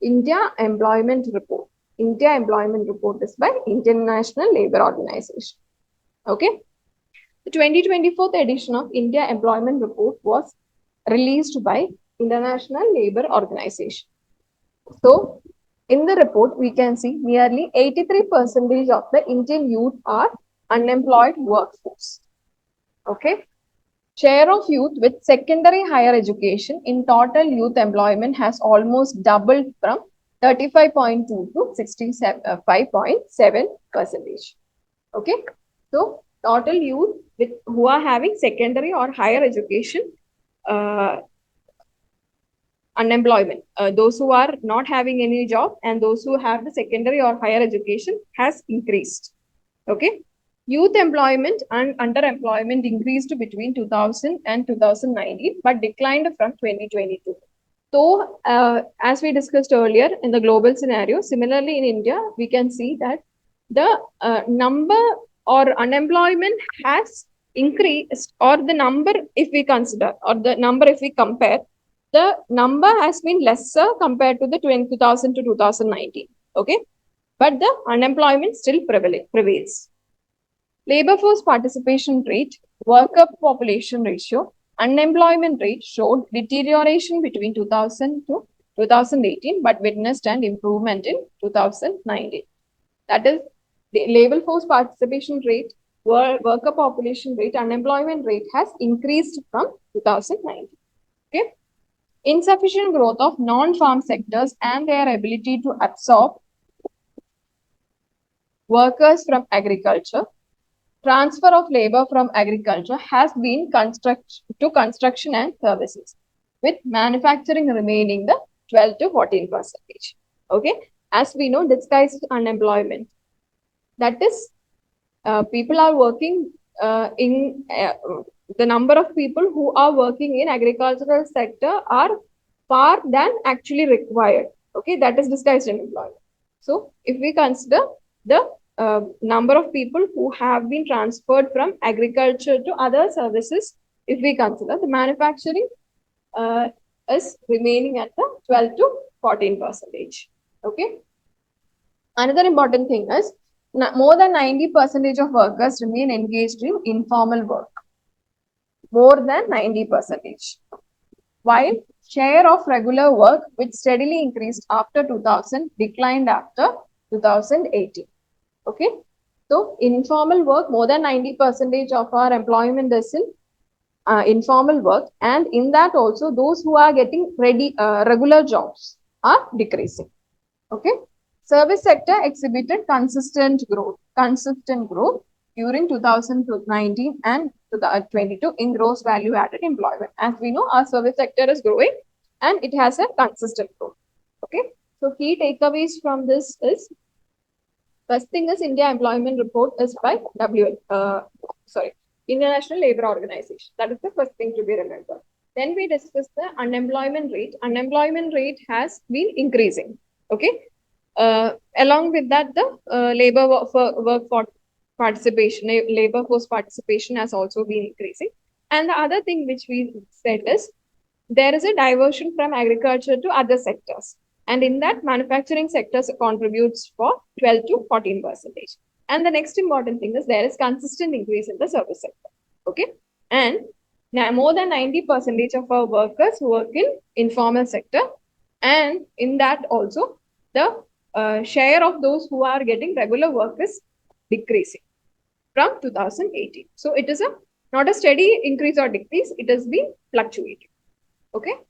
India Employment Report. India Employment Report is by International Labour Organization. Okay. The 2024 edition of India Employment Report was released by International Labour Organization. So, in the report, we can see nearly 83% of the Indian youth are unemployed workforce. Okay. Share of youth with secondary higher education in total youth employment has almost doubled from 35.2 to 65.7%. Okay. So, total youth who are having secondary or higher education unemployment, those who are not having any job and those who have the secondary or higher education has increased. Okay. Youth employment and underemployment increased between 2000 and 2019 but declined from 2022. So, as we discussed earlier in the global scenario, similarly in India, we can see that the number or unemployment has increased, or the number, if we consider, or the number if we compare, the number has been lesser compared to the 2000 to 2019. Okay, but the unemployment still prevails. Labor force participation rate, worker population ratio, unemployment rate showed deterioration between 2000 to 2018 but witnessed an improvement in 2019. That is, the labor force participation rate, worker population rate, unemployment rate has increased from 2019. Okay. Insufficient growth of non-farm sectors and their ability to absorb workers from agriculture. Transfer of labor from agriculture has been to construction and services, with manufacturing remaining the 12 to 14%. Okay, as we know, disguised unemployment. That is, people are working in the number of people who are working in agricultural sector are far than actually required. Okay, that is disguised unemployment. So, if we consider the number of people who have been transferred from agriculture to other services, if we consider the manufacturing is remaining at the 12 to 14%. Okay. Another important thing is more than 90% of workers remain engaged in informal work. More than 90%. While share of regular work, which steadily increased after 2000, declined after 2018. Okay, so informal work, more than 90% of our employment is in informal work, and in that also those who are getting regular jobs are decreasing. Okay, service sector exhibited consistent growth during 2019 and 2022 in gross value added employment. As we know, our service sector is growing and it has a consistent growth. Okay, so key takeaways from this is, first thing is India Employment Report is by International Labour Organization. That is the first thing to be remembered. Then we discuss the unemployment rate. Unemployment rate has been increasing. Okay. Along with that, the labor force participation has also been increasing. And the other thing which we said is there is a diversion from agriculture to other sectors. And in that, manufacturing sectors contributes for 12 to 14%. And the next important thing is there is consistent increase in the service sector. Okay. And now more than 90% of our workers work in informal sector. And in that also, the share of those who are getting regular work is decreasing from 2018. So it is not a steady increase or decrease, it has been fluctuating. Okay.